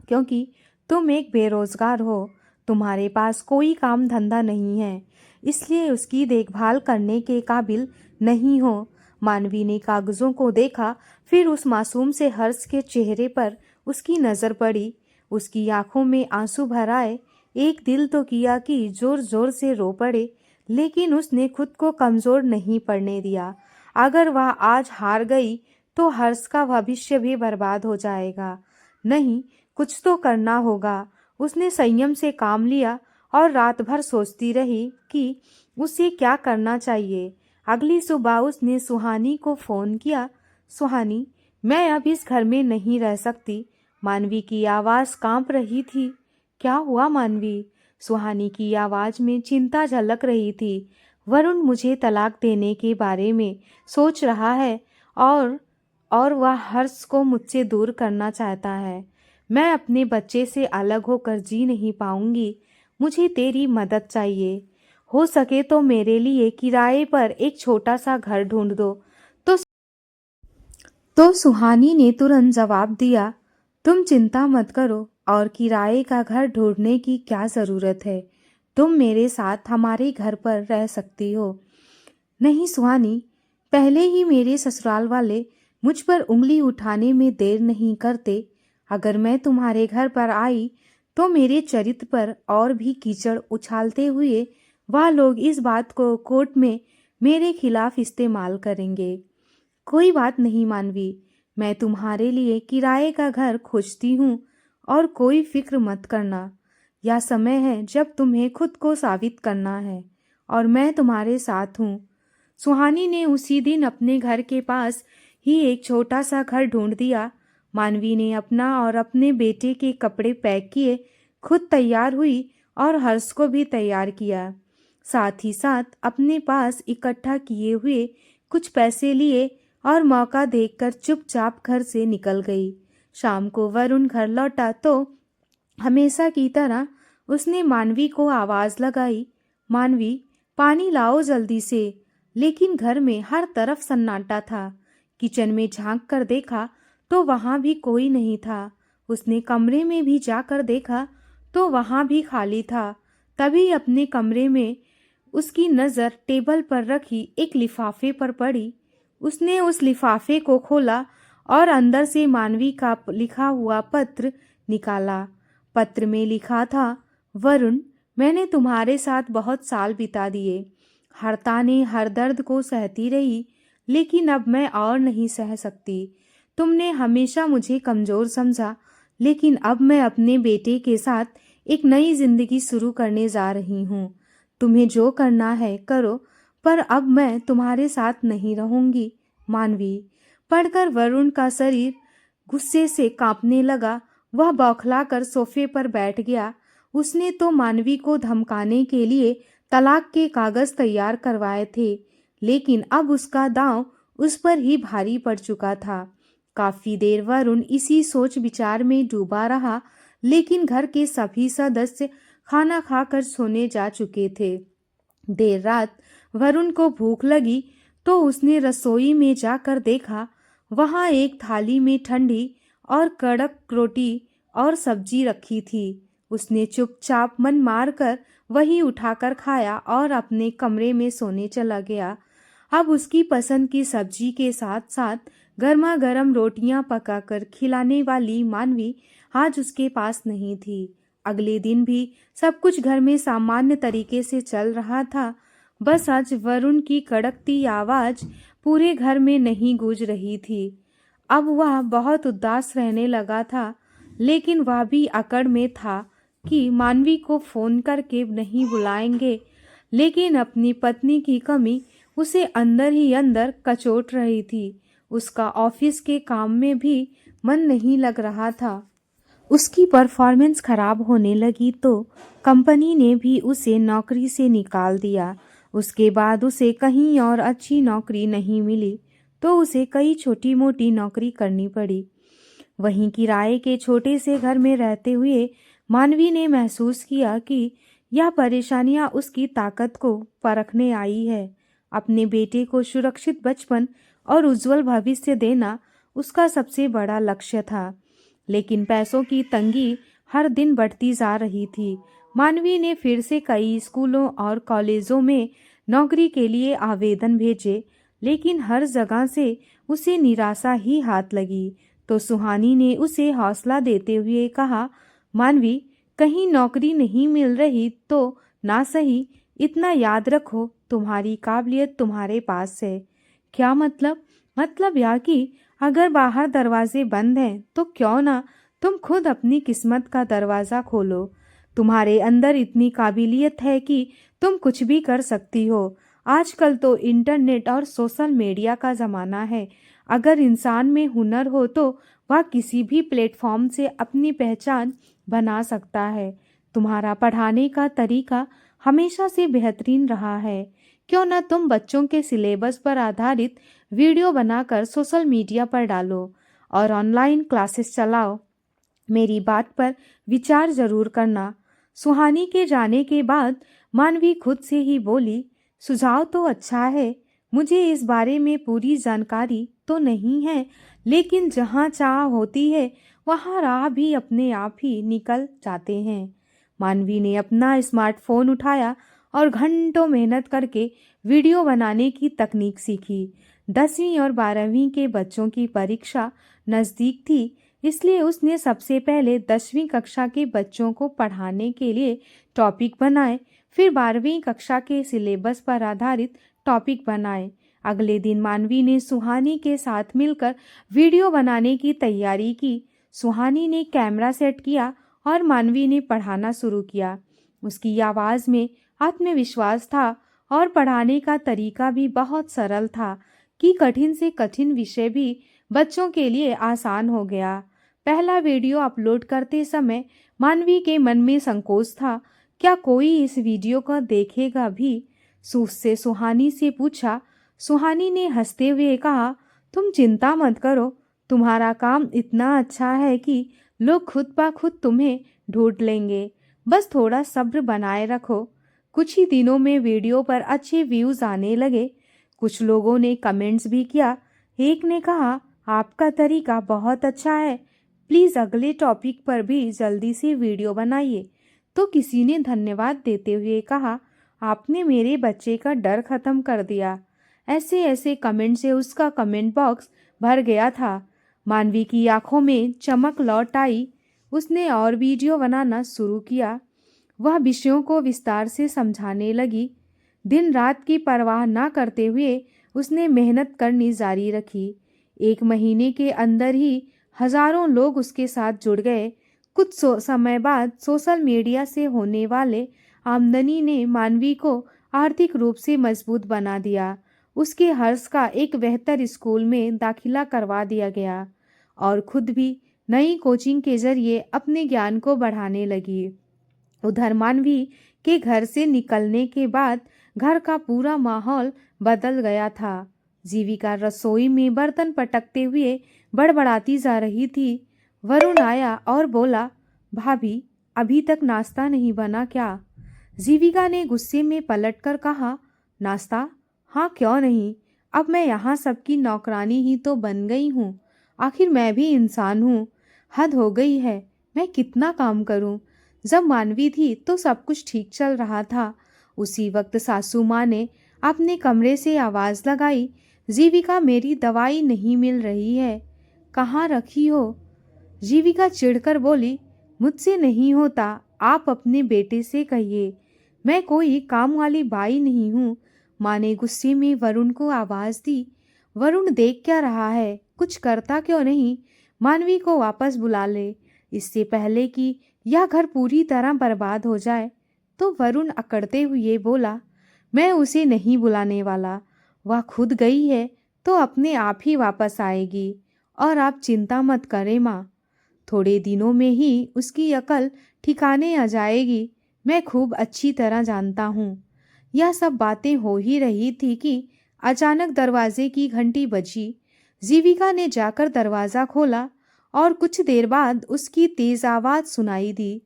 A: क्योंकि तुम एक बेरोजगार हो, तुम्हारे पास कोई काम धंधा नहीं है, इसलिए उसकी देखभाल करने के काबिल नहीं हो। मानवी ने कागजों को देखा, फिर उस मासूम से हर्ष के चेहरे पर उसकी नजर पड़ी। उसकी आंखों में आंसू भर आए। एक दिल तो किया कि जोर जोर से रो पड़े, लेकिन उसने खुद को कमजोर नहीं पड़ने दिया। अगर वह आज हार गई तो हर्ष का भविष्य भी बर्बाद हो जाएगा। नहीं, कुछ तो करना होगा। उसने संयम से काम लिया और रात भर सोचती रही कि उसे क्या करना चाहिए। अगली सुबह उसने सुहानी को फोन किया। सुहानी, मैं अब इस घर में नहीं रह सकती। मानवी की आवाज कांप रही थी। क्या हुआ मानवी? सुहानी की आवाज में चिंता झलक रही थी। वरुण मुझे तलाक देने के बारे में सोच रहा है और वह हर्ष को मुझसे दूर करना चाहता है। मैं अपने बच्चे से अलग होकर जी नहीं पाऊंगी। मुझे तेरी मदद चाहिए। हो सके तो मेरे लिए किराए पर एक छोटा सा घर ढूंढ दो। तो सुहानी ने तुरंत जवाब दिया, तुम चिंता मत करो, और किराए का घर ढूंढने की क्या ज़रूरत है। तुम मेरे साथ हमारे घर पर रह सकती हो। नहीं सुहानी, पहले ही मेरे ससुराल वाले मुझ पर उंगली उठाने में देर नहीं करते। अगर मैं तुम्हारे घर पर आई तो मेरे चरित्र पर और भी कीचड़ उछालते हुए वह लोग इस बात को कोर्ट में मेरे खिलाफ इस्तेमाल करेंगे। कोई बात नहीं मानवी, मैं तुम्हारे लिए किराए का घर खोजती हूँ, और कोई फिक्र मत करना। यह समय है जब तुम्हें खुद को साबित करना है, और मैं तुम्हारे साथ हूँ। सुहानी ने उसी दिन अपने घर के पास ही एक छोटा सा घर ढूंढ दिया। मानवी ने अपना और अपने बेटे के कपड़े पैक किए, खुद तैयार हुई और हर्ष को भी तैयार किया। साथ ही साथ अपने पास इकट्ठा किए हुए कुछ पैसे लिए और मौका देखकर चुपचाप घर से निकल गई। शाम को वरुण घर लौटा तो हमेशा की तरह उसने मानवी को आवाज लगाई, मानवी, पानी लाओ जल्दी से। लेकिन घर में हर तरफ सन्नाटा था। किचन में झांक कर देखा तो वहां भी कोई नहीं था। उसने कमरे में भी जाकर देखा तो वहां भी खाली था। तभी अपने कमरे में उसकी नज़र टेबल पर रखी एक लिफाफे पर पड़ी। उसने उस लिफाफे को खोला और अंदर से मानवी का लिखा हुआ पत्र निकाला। पत्र में लिखा था, वरुण, मैंने तुम्हारे साथ बहुत साल बिता दिए। हर ताने हर दर्द को सहती रही, लेकिन अब मैं और नहीं सह सकती। तुमने हमेशा मुझे कमज़ोर समझा, लेकिन अब मैं अपने बेटे के साथ एक नई जिंदगी शुरू करने जा रही हूँ। तुम्हें जो करना है करो, पर अब मैं तुम्हारे साथ नहीं रहूंगी। मानवी। पढ़कर वरुण का शरीर गुस्से से कांपने लगा। वह बौखलाकर सोफे पर बैठ गया। उसने तो मानवी को धमकाने के लिए तलाक के कागज तैयार करवाए थे, लेकिन अब उसका दांव उस पर ही भारी पड़ चुका था। काफी देर वरुण इसी सोच विचार में डूबा रहा, लेकिन घर के सभी सदस्य खाना खाकर सोने जा चुके थे। देर रात वरुण को भूख लगी तो उसने रसोई में जाकर देखा। वहां एक थाली में ठंडी और कड़क रोटी और सब्जी रखी थी। उसने चुपचाप मन मारकर वही उठाकर खाया और अपने कमरे में सोने चला गया। अब उसकी पसंद की सब्जी के साथ साथ गर्मा गर्म रोटियां पकाकर खिलाने वाली मानवी आज उसके पास नहीं थी। अगले दिन भी सब कुछ घर में सामान्य तरीके से चल रहा था। बस आज वरुण की कड़कती आवाज पूरे घर में नहीं गूंज रही थी। अब वह बहुत उदास रहने लगा था, लेकिन वह भी अकड़ में था कि मानवी को फोन करके नहीं बुलाएंगे, लेकिन अपनी पत्नी की कमी उसे अंदर ही अंदर कचोट रही थी। उसका ऑफिस के काम में भी मन नहीं लग रहा था। उसकी परफॉर्मेंस खराब होने लगी तो कंपनी ने भी उसे नौकरी से निकाल दिया। उसके बाद उसे कहीं और अच्छी नौकरी नहीं मिली तो उसे कई छोटी मोटी नौकरी करनी पड़ी। वहीं किराए के छोटे से घर में रहते हुए मानवी ने महसूस किया कि यह परेशानियां उसकी ताकत को परखने आई है। अपने बेटे को सुरक्षित बचपन और उज्जवल भविष्य देना उसका सबसे बड़ा लक्ष्य था, लेकिन पैसों की तंगी हर दिन बढ़ती जा रही थी। मानवी ने फिर से कई स्कूलों और कॉलेजों में नौकरी के लिए आवेदन भेजे, लेकिन हर जगह से उसे निराशा ही हाथ लगी। तो सुहानी ने उसे हौसला देते हुए कहा, मानवी, कहीं नौकरी नहीं मिल रही तो ना सही, इतना याद रखो, तुम्हारी काबिलियत तुम्हारे पास है। क्या मतलब? मतलब यह कि अगर बाहर दरवाजे बंद हैं तो क्यों ना तुम खुद अपनी किस्मत का दरवाज़ा खोलो। तुम्हारे अंदर इतनी काबिलियत है कि तुम कुछ भी कर सकती हो। आजकल तो इंटरनेट और सोशल मीडिया का ज़माना है। अगर इंसान में हुनर हो तो वह किसी भी प्लेटफॉर्म से अपनी पहचान बना सकता है। तुम्हारा पढ़ाने का तरीका हमेशा से बेहतरीन रहा है। क्यों ना तुम बच्चों के सिलेबस पर आधारित वीडियो बनाकर सोशल मीडिया पर डालो और ऑनलाइन क्लासेस चलाओ। मेरी बात पर विचार जरूर करना। सुहानी के जाने के बाद मानवी खुद से ही बोली, सुझाव तो अच्छा है, मुझे इस बारे में पूरी जानकारी तो नहीं है, लेकिन जहाँ चाह होती है वहाँ राह भी अपने आप ही निकल जाते हैं। मानवी ने अपना स्मार्टफोन उठाया और घंटों मेहनत करके वीडियो बनाने की तकनीक सीखी। 10वीं और 12वीं के बच्चों की परीक्षा नज़दीक थी, इसलिए उसने सबसे पहले 10वीं कक्षा के बच्चों को पढ़ाने के लिए टॉपिक बनाए, फिर 12वीं कक्षा के सिलेबस पर आधारित टॉपिक बनाए। अगले दिन मानवी ने सुहानी के साथ मिलकर वीडियो बनाने की तैयारी की। सुहानी ने कैमरा सेट किया और मानवी ने पढ़ाना शुरू किया। उसकी आवाज़ में आत्मविश्वास था और पढ़ाने का तरीका भी बहुत सरल था कि कठिन से कठिन विषय भी बच्चों के लिए आसान हो गया। पहला वीडियो अपलोड करते समय मानवी के मन में संकोच था, क्या कोई इस वीडियो को देखेगा भी? उससे सुहानी से पूछा। सुहानी ने हंसते हुए कहा, तुम चिंता मत करो, तुम्हारा काम इतना अच्छा है कि लोग खुद ब खुद तुम्हें ढूंढ लेंगे, बस थोड़ा सब्र बनाए रखो। कुछ ही दिनों में वीडियो पर अच्छे व्यूज आने लगे। कुछ लोगों ने कमेंट्स भी किया। एक ने कहा, आपका तरीका बहुत अच्छा है, प्लीज़ अगले टॉपिक पर भी जल्दी से वीडियो बनाइए। तो किसी ने धन्यवाद देते हुए कहा, आपने मेरे बच्चे का डर खत्म कर दिया। ऐसे ऐसे कमेंट से उसका कमेंट बॉक्स भर गया था। मानवी की आंखों में चमक लौट आई। उसने और वीडियो बनाना शुरू किया। वह विषयों को विस्तार से समझाने लगी। दिन रात की परवाह न करते हुए उसने मेहनत करनी जारी रखी। 1 महीने के अंदर ही हजारों लोग उसके साथ जुड़ गए। कुछ समय बाद सोशल मीडिया से होने वाले आमदनी ने मानवी को आर्थिक रूप से मजबूत बना दिया। उसके हर्ष का एक बेहतर स्कूल में दाखिला करवा दिया गया और खुद भी नई कोचिंग के जरिए अपने ज्ञान को बढ़ाने लगी। उधर मानवी के घर से निकलने के बाद घर का पूरा माहौल बदल गया था। जीविका रसोई में बर्तन पटकते हुए बड़बड़ाती जा रही थी। वरुण आया और बोला, भाभी अभी तक नाश्ता नहीं बना क्या? जीविका ने गुस्से में पलटकर कहा, नाश्ता? हाँ क्यों नहीं, अब मैं यहाँ सबकी नौकरानी ही तो बन गई हूँ। आखिर मैं भी इंसान हूँ। हद हो गई है, मैं कितना काम करूँ। जब मानवी थी तो सब कुछ ठीक चल रहा था। उसी वक्त सासू माँ ने अपने कमरे से आवाज़ लगाई, जीविका मेरी दवाई नहीं मिल रही है, कहाँ रखी हो? जीविका चिढ़कर बोली, मुझसे नहीं होता, आप अपने बेटे से कहिए, मैं कोई काम वाली बाई नहीं हूँ। माँ ने गुस्से में वरुण को आवाज़ दी। वरुण देख क्या रहा है, कुछ करता क्यों नहीं? मानवी को वापस बुला ले, इससे पहले कि यह घर पूरी तरह बर्बाद हो जाए। तो वरुण अकड़ते हुए बोला, मैं उसे नहीं बुलाने वाला, वह खुद गई है तो अपने आप ही वापस आएगी। और आप चिंता मत करें माँ, थोड़े दिनों में ही उसकी अकल ठिकाने आ जाएगी, मैं खूब अच्छी तरह जानता हूँ। यह सब बातें हो ही रही थी कि अचानक दरवाजे की घंटी बजी। जीविका ने जाकर दरवाज़ा खोला और कुछ देर बाद उसकी तेज आवाज़ सुनाई दी,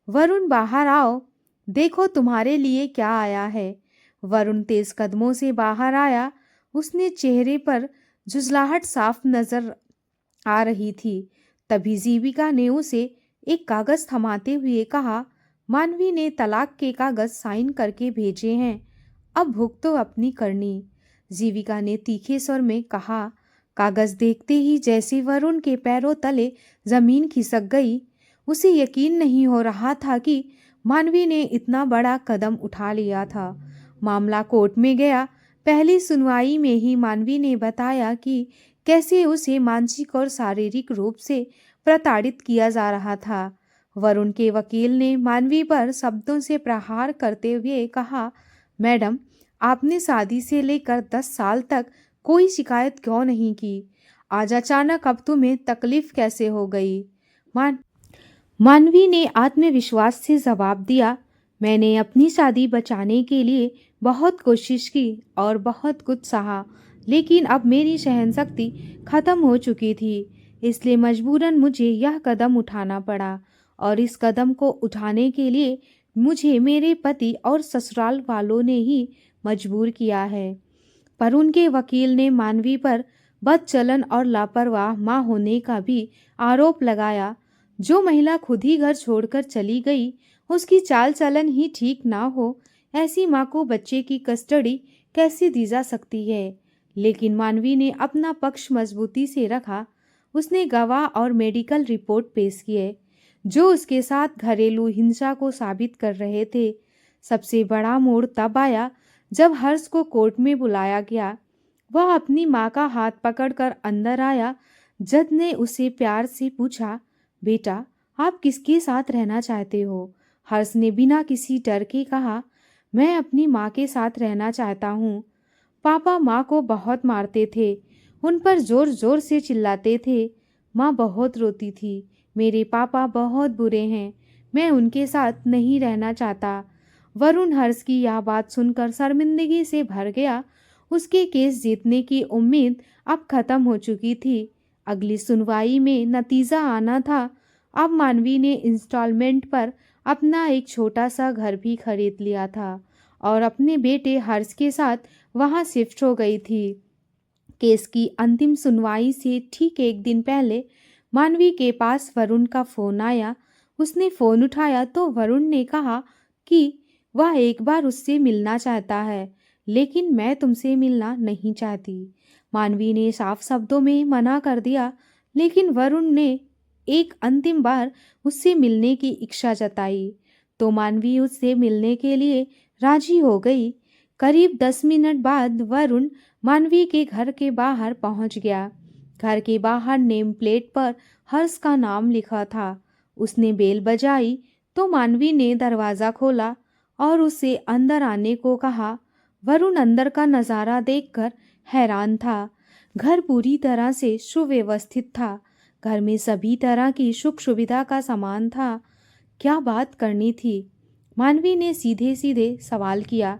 A: वरुण बाहर आओ, देखो तुम्हारे लिए क्या आया है। वरुण तेज कदमों से बाहर आया। उसने चेहरे पर झुंझलाहट साफ नजर आ रही थी। तभी जीविका ने उसे एक कागज थमाते हुए कहा, मानवी ने तलाक के कागज साइन करके भेजे हैं, अब भुगतो अपनी करनी। जीविका ने तीखे स्वर में कहा। कागज देखते ही जैसे वरुण के पैरों तले जमीन खिसक गई। उसे यकीन नहीं हो रहा था कि मानवी ने इतना बड़ा कदम उठा लिया था। मामला कोर्ट में गया। पहली सुनवाई में ही मानवी ने बताया कि कैसे उसे मानसिक और शारीरिक रूप से प्रताड़ित किया जा रहा था। वरुण के वकील ने मानवी पर शब्दों से प्रहार करते हुए कहा, मैडम, आपने शादी से लेकर 10 साल तक कोई शिकायत क्यों नहीं की? आज अचानक अब तुम्हें तकलीफ कैसे हो गई? मानवी ने आत्मविश्वास से जवाब दिया, मैंने अपनी शादी बचाने के लिए बहुत कोशिश की और बहुत कुछ सहा, लेकिन अब मेरी सहनशक्ति खत्म हो चुकी थी, इसलिए मजबूरन मुझे यह कदम उठाना पड़ा। और इस कदम को उठाने के लिए मुझे मेरे पति और ससुराल वालों ने ही मजबूर किया है। पर उनके वकील ने मानवी पर बदचलन और लापरवाह मां होने का भी आरोप लगाया। जो महिला खुद ही घर छोड़कर चली गई, उसकी चाल चलन ही ठीक ना हो, ऐसी मां को बच्चे की कस्टडी कैसे दी जा सकती है? लेकिन मानवी ने अपना पक्ष मजबूती से रखा। उसने गवाह और मेडिकल रिपोर्ट पेश किए जो उसके साथ घरेलू हिंसा को साबित कर रहे थे। सबसे बड़ा मोड़ तब आया जब हर्ष को कोर्ट में बुलाया गया। वह अपनी मां का हाथ पकड़कर अंदर आया। जज ने उसे प्यार से पूछा, बेटा, आप किसके साथ रहना चाहते हो? हर्ष ने बिना किसी डर के कहा, मैं अपनी माँ के साथ रहना चाहता हूँ। पापा माँ को बहुत मारते थे, उन पर जोर जोर से चिल्लाते थे। माँ बहुत रोती थी। मेरे पापा बहुत बुरे हैं, मैं उनके साथ नहीं रहना चाहता। वरुण हर्ष की यह बात सुनकर शर्मिंदगी से भर गया। उसके केस जीतने की उम्मीद अब खत्म हो चुकी थी। अगली सुनवाई में नतीजा आना था। अब मानवी ने इंस्टॉलमेंट पर अपना एक छोटा सा घर भी खरीद लिया था और अपने बेटे हर्ष के साथ वहां शिफ्ट हो गई थी। केस की अंतिम सुनवाई से ठीक एक दिन पहले मानवी के पास वरुण का फ़ोन आया। उसने फ़ोन उठाया तो वरुण ने कहा कि वह एक बार उससे मिलना चाहता है, लेकिन मैं तुमसे मिलना नहीं चाहती। मानवी ने साफ शब्दों में मना कर दिया, लेकिन वरुण ने एक अंतिम बार उससे मिलने की इच्छा जताई तो मानवी उससे मिलने के लिए राजी हो गई। करीब 10 मिनट बाद वरुण मानवी के घर के बाहर पहुंच गया। घर के बाहर नेम प्लेट पर हर्ष का नाम लिखा था। उसने बेल बजाई तो मानवी ने दरवाज़ा खोला और उससे अंदर आने को कहा। वरुण अंदर का नज़ारा देखकर हैरान था। घर पूरी तरह से सुव्यवस्थित था। घर में सभी तरह की सुख सुविधा का सामान था। क्या बात करनी थी? मानवी ने सीधे सीधे सवाल किया।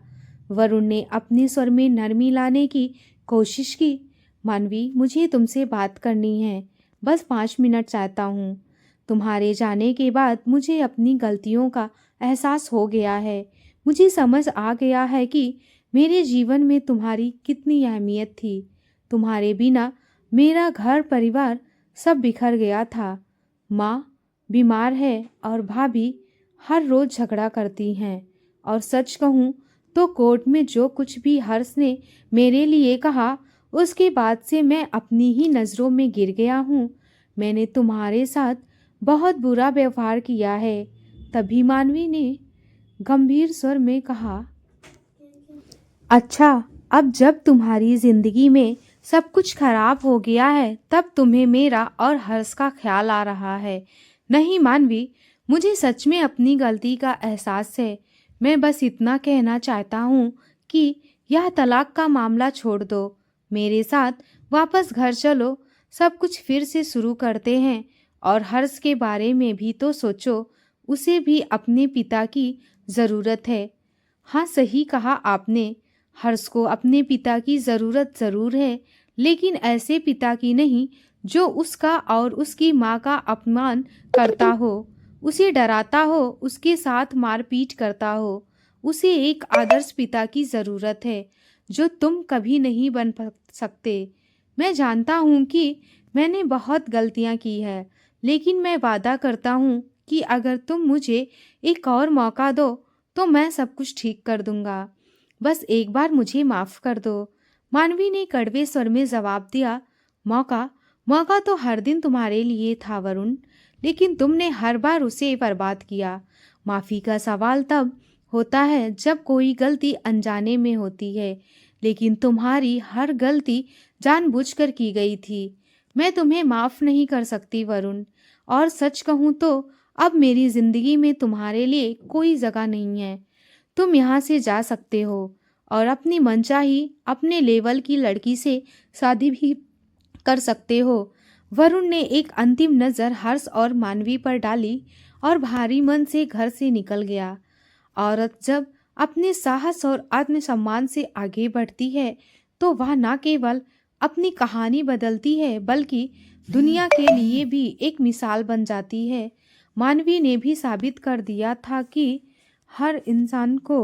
A: वरुण ने अपने स्वर में नरमी लाने की कोशिश की। मानवी, मुझे तुमसे बात करनी है। बस 5 मिनट चाहता हूँ। तुम्हारे जाने के बाद मुझे अपनी गलतियों का एहसास हो गया है। मुझे समझ आ गया है कि मेरे जीवन में तुम्हारी कितनी अहमियत थी। तुम्हारे बिना मेरा घर परिवार सब बिखर गया था। माँ बीमार है और भाभी हर रोज़ झगड़ा करती हैं। और सच कहूँ तो कोर्ट में जो कुछ भी हर्ष ने मेरे लिए कहा, उसके बाद से मैं अपनी ही नज़रों में गिर गया हूँ। मैंने तुम्हारे साथ बहुत बुरा व्यवहार किया है। तभी मानवी ने गंभीर स्वर में कहा, अच्छा, अब जब तुम्हारी जिंदगी में सब कुछ खराब हो गया है, तब तुम्हें मेरा और हर्ष का ख्याल आ रहा है। नहीं मानवी, मुझे सच में अपनी गलती का एहसास है। मैं बस इतना कहना चाहता हूँ कि यह तलाक का मामला छोड़ दो। मेरे साथ वापस घर चलो। सब कुछ फिर से शुरू करते हैं। और हर्ष के बारे में भी तो सोचो। उसे भी अपने पिता की ज़रूरत है। हाँ, सही कहा आपने। हर्ष को अपने पिता की ज़रूरत ज़रूर है, लेकिन ऐसे पिता की नहीं जो उसका और उसकी माँ का अपमान करता हो, उसे डराता हो, उसके साथ मारपीट करता हो। उसे एक आदर्श पिता की ज़रूरत है, जो तुम कभी नहीं बन सकते। मैं जानता हूँ कि मैंने बहुत गलतियाँ की है, लेकिन मैं वादा करता हूँ कि अगर तुम मुझे एक और मौका दो तो मैं सब कुछ ठीक कर दूंगा। बस एक बार मुझे माफ़ कर दो। मानवी ने कड़वे स्वर में जवाब दिया। मौका तो हर दिन तुम्हारे लिए था वरुण, लेकिन तुमने हर बार उसे बर्बाद किया। माफ़ी का सवाल तब होता है जब कोई गलती अनजाने में होती है, लेकिन तुम्हारी हर गलती जानबूझकर की गई थी। मैं तुम्हें माफ़ नहीं कर सकती वरुण, और सच कहूँ तो अब मेरी ज़िंदगी में तुम्हारे लिए कोई जगह नहीं है। तुम यहाँ से जा सकते हो और अपनी मनचाही अपने लेवल की लड़की से शादी भी कर सकते हो। वरुण ने एक अंतिम नज़र हर्ष और मानवी पर डाली और भारी मन से घर से निकल गया। औरत जब अपने साहस और आत्मसम्मान से आगे बढ़ती है तो वह न केवल अपनी कहानी बदलती है, बल्कि दुनिया के लिए भी एक मिसाल बन जाती है। मानवी ने भी साबित कर दिया था कि हर इंसान को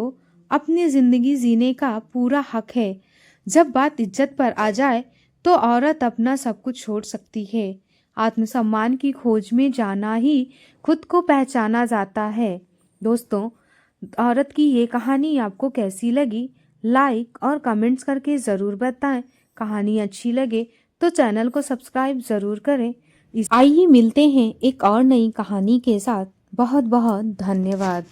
A: अपनी ज़िंदगी जीने का पूरा हक है। जब बात इज्जत पर आ जाए तो औरत अपना सब कुछ छोड़ सकती है। आत्मसम्मान की खोज में जाना ही खुद को पहचाना जाता है। दोस्तों, औरत की ये कहानी आपको कैसी लगी? लाइक और कमेंट्स करके ज़रूर बताएं। कहानी अच्छी लगे तो चैनल को सब्सक्राइब ज़रूर करें। आइए मिलते हैं एक और नई कहानी के साथ। बहुत बहुत धन्यवाद।